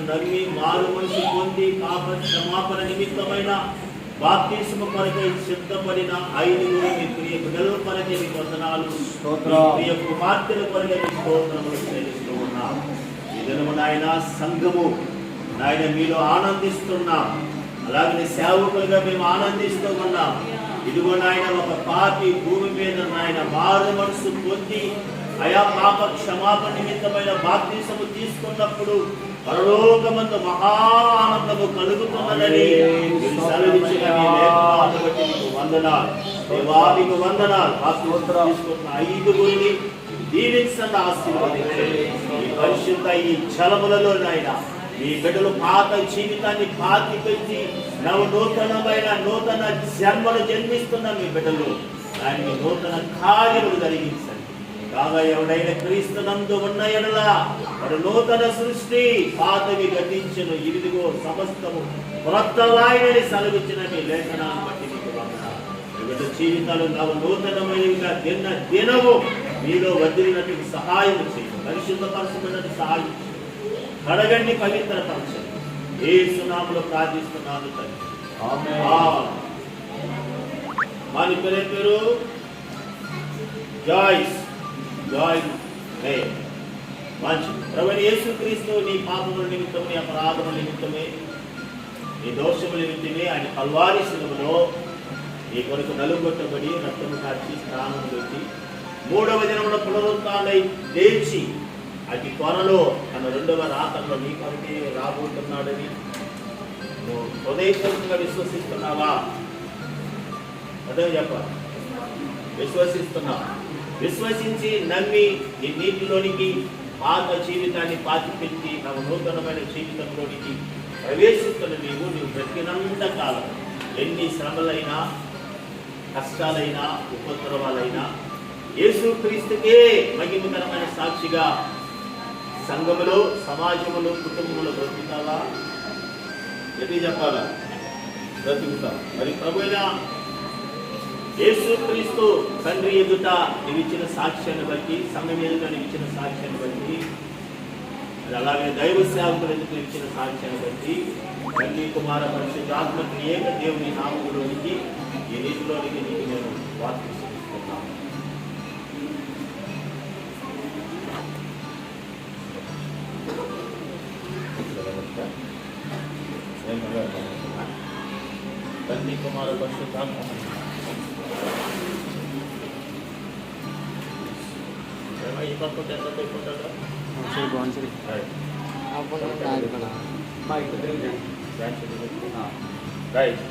నమ్మి మారు మనసు పొంది క్షమాపణ నిమిత్తమైన బాప్తిస్మ కొరకై సిద్ధపడిన 5 మీ ప్రియ బిడ్డల కొరకై మీకు వందనాలు. ప్రియ కుమార్తెల కొరకై మీకు స్తోత్రములు చెల్లిస్తూ ఉన్నాం. ఈ దినము నాయన సంఘము నాయన మీలో ఆనందిస్తున్నాం. అలాగే సేవకులుగా మేము ఆనందిస్తూ ఉన్నాం. ఇదిగో నాయన ఒక పాపి భూమి మీద నాయన మారు మనసు పొంది అయా పాప క్షమాపణ నిమిత్తమైన బాప్తిసము తీసుకున్నప్పుడు పరలోకమందు మహా ఆనందము కలుగుతున్నదని సెలవిచ్చిన మీ లేఖనాలను బట్టి మీకు వందనాలు. దేవా మీకు వందనాలు. బాప్తిసం తీసుకున్న 5 దీవించండి, ఆశీర్వదించండి. ఈ పరిశుద్ధ ఈ జలములలో నాయన మీ బిడ్డలు పాత జీవితాన్ని పాతి పెట్టి నూతనమైన నూతన జన్మను జన్మిస్తున్న మీ బిడ్డలు దాన్ని నూతన కార్యములు జరిగించండి. కాగా ఎవడైనా క్రీస్తునందు ఉన్న ఎడల వాడు నూతన సృష్టి, పాతవి గతించును, ఇదిగో సమస్తము క్రొత్తవాయని సెలవిచ్చిన మీ లేఖనాన్ని బట్టి మీకు వందనాలు. మీ బిడ్డ జీవితాలు నూతనమైనవిగా దినము మీలో వదిలినట్టు సహాయం చేయండి. పరిశుద్ధపరచబడినట్టు సహాయం చేయండి. కడగండి, పవిత్రపరచండి. యేసు నామములో ప్రార్థిస్తున్నాను తండ్రి. ఆమేన్. మాని పేరు జాయిస్ మంచి ప్రభువైన యేసుక్రీస్తు నీ పాపముల నిమిత్తము, నీ అపరాధముల నిమిత్తమే, నీ దోషముల నిమిత్తమే ఆయన కల్వారి శిలువలో నీ కొరకు నలుగొట్టబడి రక్తము కార్చి స్నానము పెట్టి 3వ దినమున పునరుత్థానమై లేచి అతి త్వరలో తన 2వ రాకడలో నీ కొరకే రాబోతున్నాడని నువ్వు హృదయపూర్వకంగా విశ్వసిస్తున్నావా? అదే చెప్పాలి. విశ్వసిస్తున్నావా? విశ్వసించి నమ్మి ఈ నీటిలోనికి పాత జీవితాన్ని పాతిపెట్టి నవ నూతనమైన జీవితంలోనికి ప్రవేశిస్తున్న నీవు బ్రతికినంత కాలం ఎన్ని శ్రమలైనా, కష్టాలైనా, ఉపద్రవాలైనా యేసుక్రీస్తుకే మహిమకరమైన సాక్షిగా సంఘములో, సమాజములో, కుటుంబంలో బ్రతుకుతావా? ఎది చెప్పాలా? బ్రతుకుతావు. మరి ప్రభువైన యేసుక్రీస్తు తండ్రి ఎదుట నీవిచ్చిన సాక్ష్యాన్ని బట్టి, సంఘం ఎదుట నీవిచ్చిన సాక్ష్యాన్ని బట్టి, అలాగే దైవ సేవకుల ఎదుట ఇచ్చిన సాక్ష్యాన్ని బట్టి తండ్రి, కుమార, పరిశుద్ధాత్మ ఏక దేవుని నామములోనికి ఈ నీటిలోనికి నీకు నేను బాప్తిస్మం. తండ్రి, కుమార, పరిశుద్ధాత్మ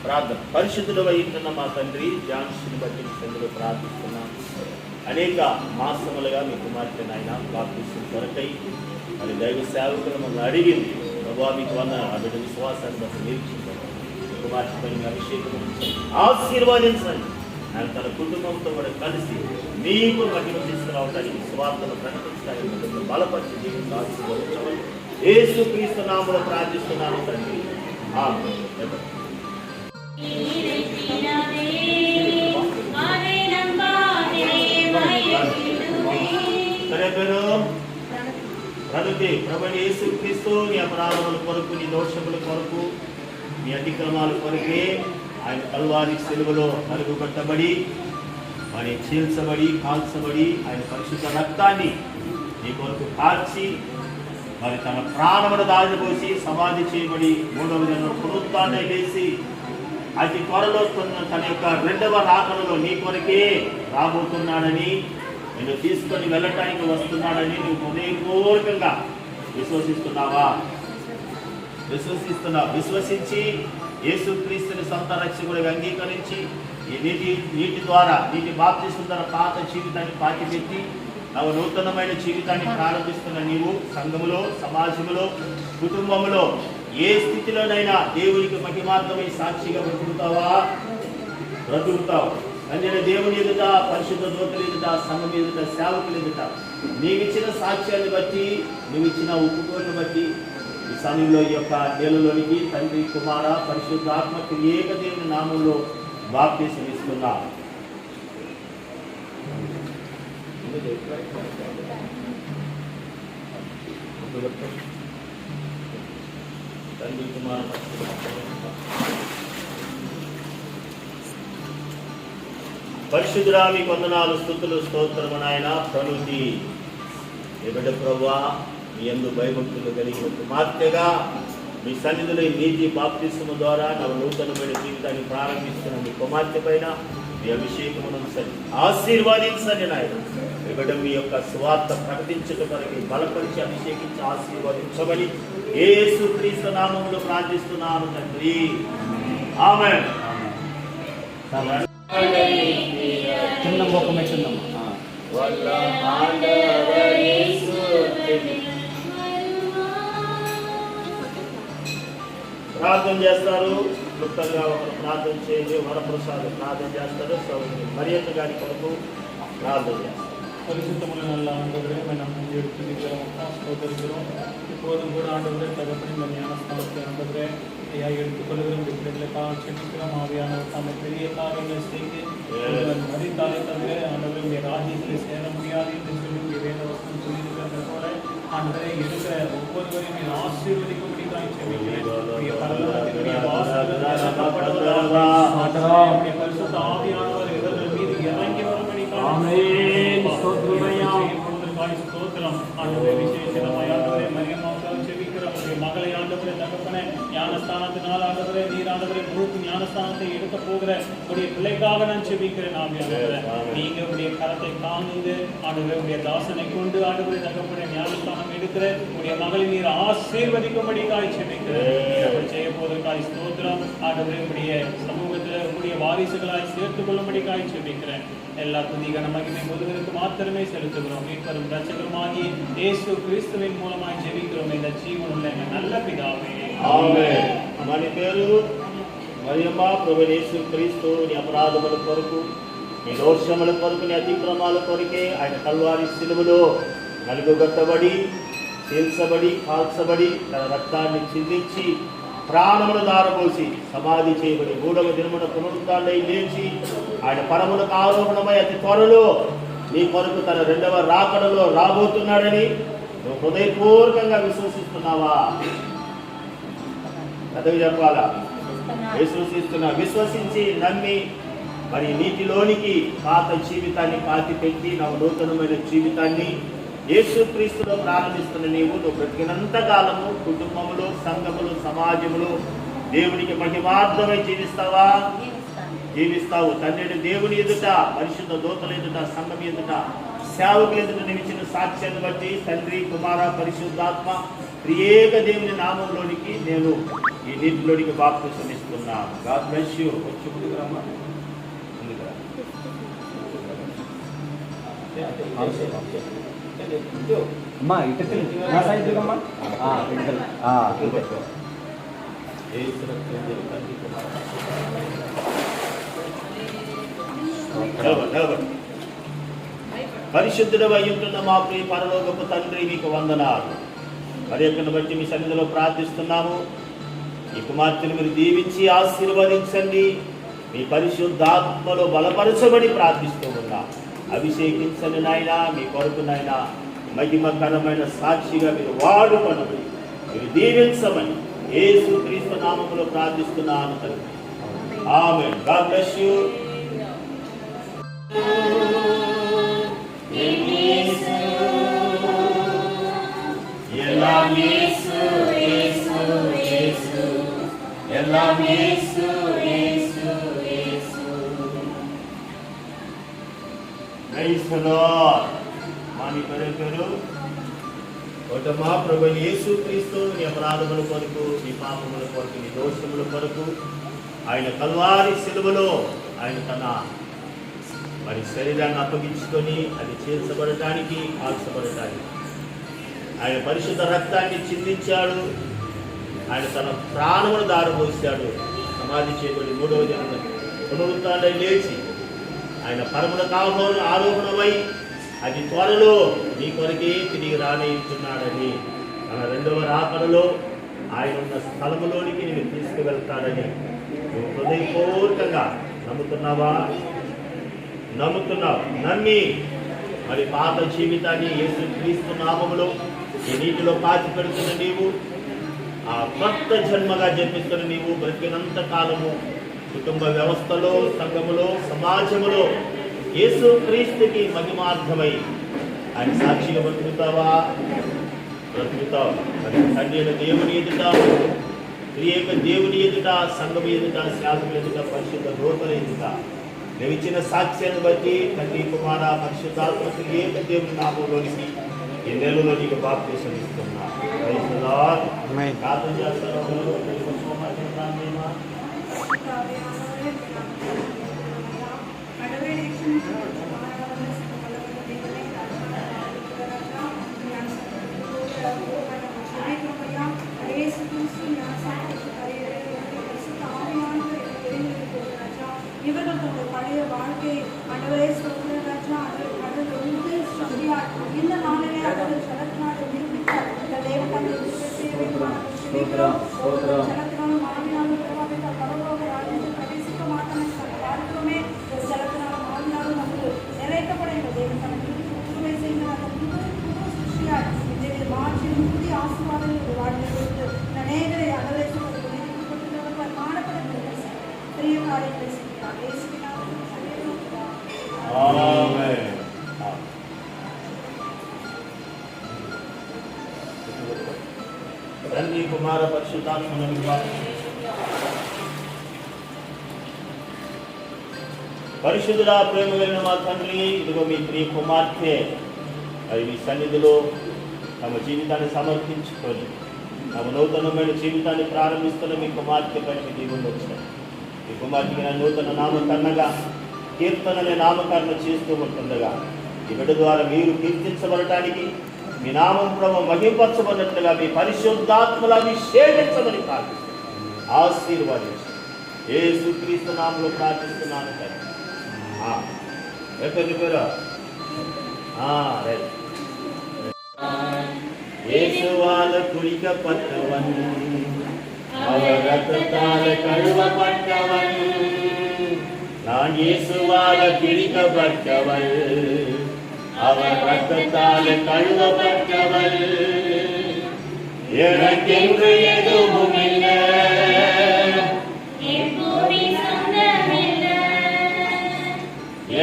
ప్రార్థన. పరిశుద్ధుడు వహిస్తున్న మా తండ్రి, జాన్స్ని బట్టి తండ్రిలో ప్రార్థిస్తున్నాం. అనేక మాసములుగా మీ కుమార్తె నాయన బాప్తిస్మం కొరకై మరి దైవ సేవకులు మమ్మల్ని అడిగింది. ప్రభావ మీకు వల్ల ఆ బిడ్డ విశ్వాసాన్ని బట్టి నేర్చుకుంటాం. కుమార్తె పైన అభిషేకం ఆశీర్వాదించండి. ఆయన తన కుటుంబంతో కూడా కలిసి మీకు మహిమ తీసుకురావడానికి, స్వార్థను ప్రకటించడానికి బలపరిచి జీవితం ఆశీర్వదించమని యేసుక్రీస్తు నామములో ప్రార్థిస్తున్నాను తండ్రి. ఆమేన్. సరే పేరు బ్రతుకి ప్రభువైన యేసుక్రీస్తు నీ అపరాధముల కొరకు, నీ దోషముల కొరకు, నీ అతిక్రమాల కొరకే ఆయన కల్వారి సిలువలో నలుగుబట్టబడి, మరి చీల్చబడి, కాల్చబడి, ఆయన పరిశుద్ధ రక్తాన్ని నీ కొరకు కార్చి, మరి తన ప్రాణమును దారిపోసి సమాధి చేయబడి 3వ దినం పునరుత్థానమై లేచి అతి త్వరలో తన యొక్క 2వ రాకడలో నీ కొరకే రాబోతున్నాడని, నేను తీసుకొని వెళ్ళటానికి వస్తున్నాడని నువ్వు హృదయపూర్వకంగా విశ్వసిస్తున్నావా? విశ్వసించి యేసుక్రీస్తుని సొంత రక్షకుడిగా అంగీకరించి ఈ నీటి ద్వారా నీటి బాప్తిస్మం ద్వారా పాత జీవితాన్ని పాతిపెట్టి నవ నూతనమైన జీవితాన్ని ప్రారంభిస్తున్న నీవు సంఘములో, సమాజంలో, కుటుంబంలో ఏ స్థితిలోనైనా దేవునికి మహిమార్థమై సాక్షిగా బ్రతుకుతావు. అంటే దేవుని ఎదుట, పరిశుద్ధ దూతల ఎదుట, సంఘం ఎదుట, సేవకుల ఎదుట నీవిచ్చిన సాక్ష్యాన్ని బట్టి, నువ్విచ్చిన ఒప్పుకోలను బట్టి ఈ సమయంలో ఈ యొక్క నేలలోనికి తండ్రి, కుమార, పరిశుద్ధాత్మ ఏక దేవుని నామంలో బాప్తిస్మం ఇస్తున్నాం. తండ్రి కుమార పరిశుద్ధుడా మీకు వందనాలు, స్తుతులు, స్తోత్రము నాయన. ప్రణుతి బిడ్డ ప్రభువా, మీ యందు భయభక్తులు కలిగిన కుమార్తెగా మీ సన్నిధిలో ఈ నీతి బాప్తిస్మము ద్వారా నూతనమైన జీవితాన్ని ప్రారంభిస్తున్న మీ కుమార్తె పైన మీ అభిషేకమును ఆశీర్వాదించండి నాయన. మీ బిడ్డ మీ యొక్క సువార్త ప్రకటించడం కొరకు బలపరిచి అభిషేకించి ఆశీర్వదించబడి యేసుక్రీస్తు నామములో ప్రార్థిస్తున్నాను తండ్రి, ఆమేన్. చిన్న మొక్కమే చిన్నమ్మ ప్రార్థన చేస్తారు. క్లుప్తంగా ఒకరు ప్రార్థన చేసి వరప్రసాద్ ప్రార్థన చేస్తారు. సౌదరి మరియమ్మ గారి కొరకు ప్రార్థన చేస్తారు. பரிசுத்தமுள்ள நல்ல ஆண்டவரே, நம்ம எடுத்துக்கிறோம் சகோதரிக்கிறோம். இப்போதும் கூட ஆண்டவரே தகப்படி இந்த ஞானஸ்தானத்தை ஆண்டவரே ஐயா எடுத்துக்கொள்கிறோம். பிள்ளைகளுக்காக செபிக்கிறோம். ஆவியானவர் தாமே பெரிய காரியங்களை செய்து மதித்தாலே தவிர ஆண்டவரே உடைய ராஜ்யத்தில் சேர முடியாது என்று சொல்லி உடைய வேதவசனம் சொல்லியிருக்கிறது போல ஆண்டவரே இருக்கிற ஒவ்வொருவரையும் ஆசீர்வதிக்கும்படிதான் செபிக்கிறேன். பரிசுத்த ஆவியானவர் இவர்கள் மீது இறங்கி வரும்படி స్తోత్రం. ஆண்டவரே விசேஷமாய் ஆண்டவரே மரியம்மாவுக்காக செபிக்கிறோம். மகளை ஆண்டவரே தகப்பனே ஞானஸ்தானத்தினால் ஆண்டவரே நீர் ஆண்டவரே முழு ஞானஸ்தானத்தை எடுக்க போகிற உடைய பிள்ளைக்காக நான் செபிக்கிறேன். ஆண்டவரே நீங்க உடைய கரத்தை தாங்குங்க ஆண்டவரே. உடைய தாசனை கொண்டு ஆண்டவரே தகப்பனே ஞானஸ்தானம் எடுக்கிற உடைய மகளை நீர் ஆசீர்வதிக்கும்படிக்காய் செபிக்கிறேன். செய்ய போவதற்காய் ஸ்தோத்திரம். ஆண்டவரே உடைய சமூகத்தில் உடைய வாரிசுகளாய் சேர்த்துக் கொள்ளும்படிக்காய் செபிக்கிறேன். எல்லா துதிகன மகிமை முழுவதற்கு மாத்திரமே செலுத்துகிறோம். மீட்பரும் ரட்சகருமாகிய இயேசு கிறிஸ்துவின் மூலமாய் ஜெபிக்கிறோம் இந்த ஜீவனுள்ள நல்ல பிதாவே, ఆమేన్. మన పేరు మరియమ్మ. ప్రభు యేసు క్రీస్తు నీ అపరాధముల కొరకు, నీ దోషముల కొరకు, నీ అతిక్రమాల కొరకే ఆయన కల్వారి శిలువలో నలుగుగొట్టబడి, చీల్చబడి, కాల్చబడి, తన రక్తాన్ని చిందించి ప్రాణములు దారపోసి సమాధి చేయబడి 3వ దినమున పునరుత్థానమై లేచి ఆయన పరములకు ఆరోహణమై అతి త్వరలో నీ కొరకు తన 2వ రాకడలో రాబోతున్నాడని నువ్వు హృదయపూర్వకంగా విశ్వసిస్తున్నావా? అదే చెప్పాలా? విశ్వసించి నమ్మి మరి నీటిలోనికి పాత జీవితాన్ని పాతిపెట్టి నూతనమైన జీవితాన్ని యేసుక్రీస్తులో ప్రారంభిస్తున్న నువ్వు బ్రతికినంత కాలము కుటుంబములు, సంఘములు, సమాజములు దేవునికి మహిమార్థమై జీవిస్తావా? జీవిస్తావు. తండ్రి దేవుని ఎదుట, పరిశుద్ధ దూతల ఎదుట, సంఘం ఎదుట, సేవకుల ఎదుట నిలిచిన సాక్ష్యాన్ని బట్టి తండ్రి, కుమార, పరిశుద్ధాత్మ త్రియేక దేవుని నామంలోనికి నేను ఈ నీటిలోనికి బాప్తిసం ఇస్తున్నాను. God bless you. వచ్చి ముందుకురమ్మా. అమ్మా ఇటు నా సైడ్ అమ్మా. పరిశుద్ధుడు అయ్యుంటున్న మా ప్రియ పరలోకపు తండ్రి, మీకు వందనాలు. మరి ఎక్కడిని బట్టి మీ సన్నిధిలో ప్రార్థిస్తున్నాము. ఈ కుమార్తెను మీరు దీవించి ఆశీర్వదించండి. మీ పరిశుద్ధాత్మలో బలపరచబడి ప్రార్థిస్తూ ఉన్నాం. అభిషేకించండి నాయన. మీ కొరకు నాయన మహిమకరమైన సాక్షిగా మీరు వాడుకొనండి. మీరు దీవించమని యేసుక్రీస్తు నామములో ప్రార్థిస్తున్నాను తండ్రి, ఆమేన్. God bless you. మా ప్రభు యేసుక్రీస్తు నీ అపరాధముల కొరకు, నీ పాపముల కొరకు, నీ దోషముల కొరకు ఆయన కల్వారి శిలువలో ఆయన తన మరి శరీరాన్ని అప్పగించుకొని అది చేర్చబడటానికి, కాల్చబడటానికి ఆయన పరిశుద్ధ రక్తాన్ని చిందించాడు. ఆయన తన ప్రాణమును దారపోసాడు. సమాధి చేయబడి 3వ దినాన పునరుత్థానమై లేచి ఆయన పరములకు ఆరోహణమై అది త్వరలో నీ కొరకే తిరిగి రానిస్తున్నాడని, తన 2వ రాకడలో ఆయన ఉన్న స్థలములోనికి నేను తీసుకువెళ్తాడని నువ్వు హృదయపూర్వకంగా నమ్ముతున్నావా? నమ్ముతున్నావు. నమ్మి మరి పాత జీవితాన్ని యేసుక్రీస్తు నామములో ఈ నీటిలో పాతి పెడుతున్న నీవు ఆ కొత్త జన్మగా జన్మిస్తున్న నీవు బ్రతికినంత కాలము కుటుంబ వ్యవస్థలో, సంఘములో, సమాజములో యేసు క్రీస్తుకి మహిమార్థమై ఆయన సాక్షిగా బ్రతుకుతావా? బ్రతుకుతావు. తండ్రి అయిన దేవుని ఎదుట, త్రియేక దేవుని ఎదుట, సంఘం ఎదుట, శాసనం ఎదుట, పరిశుద్ధ దూతల ఎదుట నువ్వు ఇచ్చిన సాక్ష్యాన్ని బట్టి తండ్రి, కుమార, పరిశుద్ధాత్మ త్రియేక దేవుని నామంలోనికి ఈ నెలలో నీకు బాప్తిసం ఇస్తున్నా. ప్రార్థన చేస్తాను. இவர்கள் பழைய வாழ்க்கை ஆண்டவரே சொல்கிற ராஜா இந்த நாளிலே அவர்கள் சலத்தினாலும் நிரூபித்தார். இந்த தேவனுடைய சலத்தினாலும் மாவினாலும் பிரபாவித்த பரலோக ராஜ்யத்தில் பிரவேசிக்க மாட்டான் பார்க்கிறோமே. ஒரு சலத்தினாலும் மாவினாலும் நமக்கு நிறைவேற்றப்பட இந்த தேவன் தனக்கு உண்மை செய்த புது சிருஷ்டியார் இந்த மாற்றிலும் புதிய ஆசீர்வாதங்கள் வாழ்வில் கொடுத்து அநேகரை அகலை சொல்வதற்கு காணப்படுகிறது. பெரிய காரியங்களை செய்கிறார். తండ్రి, కుమార, పరిశుద్ధాత్మ పరిశుద్ధుడా, ప్రేమ కలిగిన మా తండ్రి, ఇదిగో మీ ప్రియ కుమార్తె అది మీ సన్నిధిలో తమ జీవితాన్ని సమర్పించుకొని తమ నూతనమైన జీవితాన్ని ప్రారంభిస్తున్న మీ కుమార్తె పైన దేవుళ్ళు వచ్చారు. ఈ కుమార్తెకి నూతన నామకరణగా కీర్తనని నామకరణ చేస్తూ ఉంటుండగా ఈ బిడ్డ ద్వారా మీరు కీర్తించబడటానికి, మీ నామం ప్రభు మహింపరచబడినట్లుగా మీ పరిశుద్ధాత్మలు అభిషేకించమని ప్రార్థిస్తున్నాను. ఆశీర్వాదించు. యేసుక్రీస్తు నామములో ప్రార్థిస్తున్నాను తండ్రి. ఎక్కడి పేరు? యేసువాల కుడికపట్టవన్ அவர் ரத்தத்தால் கழுவப்பட்டவன், நான் இயேசுவால் பிடிக்கப்பட்டவள், அவர் ரத்தத்தால் கழுவப்பட்டவள், எனக்கென்று எதுவும் இல்லை,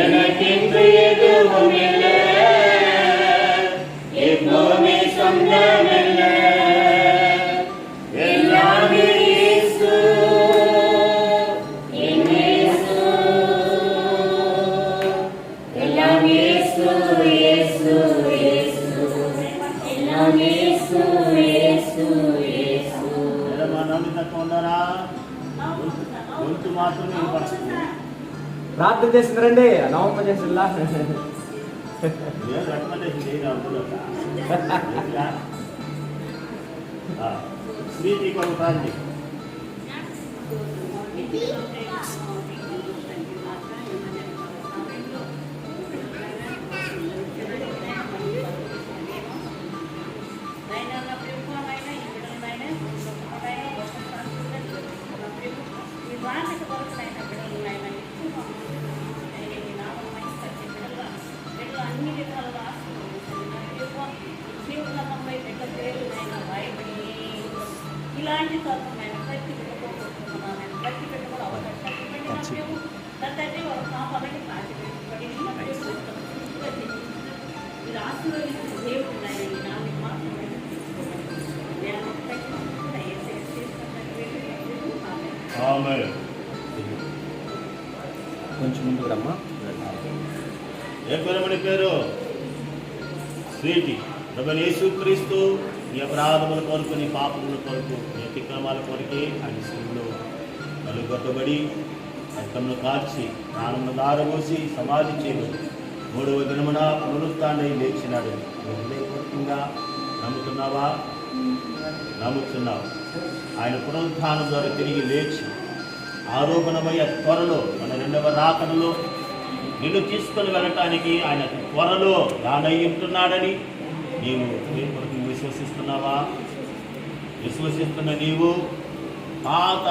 எனக்கென்று எதுவும் இல்லை, எப்போதுமே சொந்தமில்லை, எல்லாமே இயேசு, எல்லாம் இயேசு, இயேசு, இயேசு, எல்லாம் இயேசு, இயேசு, இயேசு. మా నమ్మినట్టు ఉన్నారా? గొంతు మాత్రమే వినపడుతుంది. ప్రార్థన చేసిందండి నవంప చేసిందా? స్వీటీ కొరకు ప్రార్థి. ఇలాంటి స్వల్పమైన ప్రతి పెట్టుకోబోతున్నాను ప్రతి పెట్టుకోవడం అవకాశం తండ్రి ఒక పాపలకి పాటిపెట్టుబడి మీరు ఆశీర్వదించిన దేవుడు ఉన్నాయని నాకు మాత్రమే కొంచెం ముందుకు రమ్మా. ఏ పేరు? పేరు స్వీటీ. ప్రభువైన యేసుక్రీస్తు నీ అపరాధముల కొరకు, నీ పాపముల కొరకు, నీ అతిక్రమాల కొరకే ఆయన శిలువలో కలుగొట్టబడి రక్తమును కార్చి ప్రాణమును దారబోసి సమాధి చేయబడి 3వ దినమున పునరుత్థానమై లేచినాడు. హృదయపూర్వకంగా నమ్ముతున్నావా? నమ్ముతున్నావు. ఆయన పునరుత్థానం ద్వారా తిరిగి లేచి ఆరోపణమై త్వరలో మన 2వ రాకడలో నిన్ను తీసుకొని వెళ్ళటానికి ఆయన త్వరలో రానయ్యుంటున్నాడని నీవు విశ్వసిస్తున్నావా? విశ్వసిస్తున్న నీవు పాత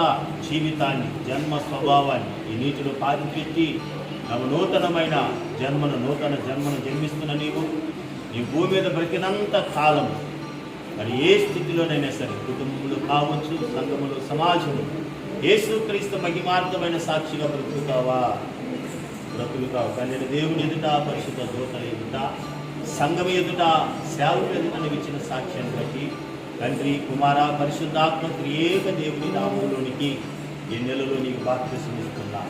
జీవితాన్ని, జన్మ స్వభావాన్ని ఈ నీటిలో పాతిపెట్టి నూతనమైన నూతన జన్మను జన్మిస్తున్న నీవు నీ భూమి మీద బ్రతికినంత కాలము మరి ఏ స్థితిలోనైనా సరే కుటుంబంలో కావచ్చు, సంఘములో, సమాజంలో యేసుక్రీస్తు మహిమార్థమైన సాక్షిగా బ్రతుకుతావా? బ్రతుకుతావు. కానీ దేవుని ఎదుట, పరిశుద్ధ దూతల ఎదుట, సంఘం ఎదుట, సేవకుల ఎదుట నువ్వు ఇచ్చిన సాక్ష్యాన్ని బట్టి తండ్రి, కుమార, పరిశుద్ధాత్మ త్రియేక దేవుని నామంలోనికి ఈ నెలలో నీకు బాప్తిసం ఇస్తున్నా.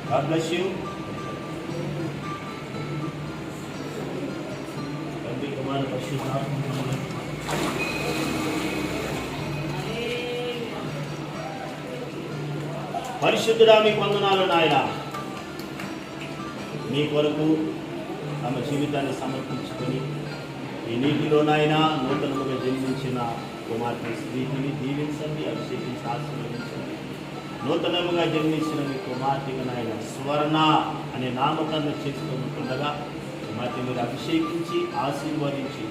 God bless you. తండ్రి, కుమార, పరిశుద్ధాత్మ పరిశుద్ధుడా, మీకు వందనాలు నాయన. మీ కొరకు తమ జీవితాన్ని సమర్పించుకొని ఈ నీటిలో నాయన నూతనముగా జన్మించిన కుమార్తె స్త్రీని దీవించండి, అభిషేకించి ఆశీర్వదించండి. నూతనముగా జన్మించిన మీ కుమార్తెగా నాయన స్వర్ణ అనే నామకరణ చేస్తూ ఉంటుండగా కుమార్తె మీరు అభిషేకించి ఆశీర్వదించి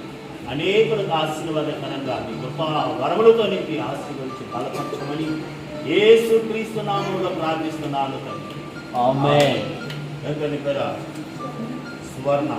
అనేకులకు ఆశీర్వాదకరంగా మీ గొప్ప వరములతో నింపి ఆశీర్వదించి బలపరచమని యేసుక్రీస్తు నామములో ప్రార్థిస్తున్నాను తండ్రి. ఆమేన్. సువర్ణ.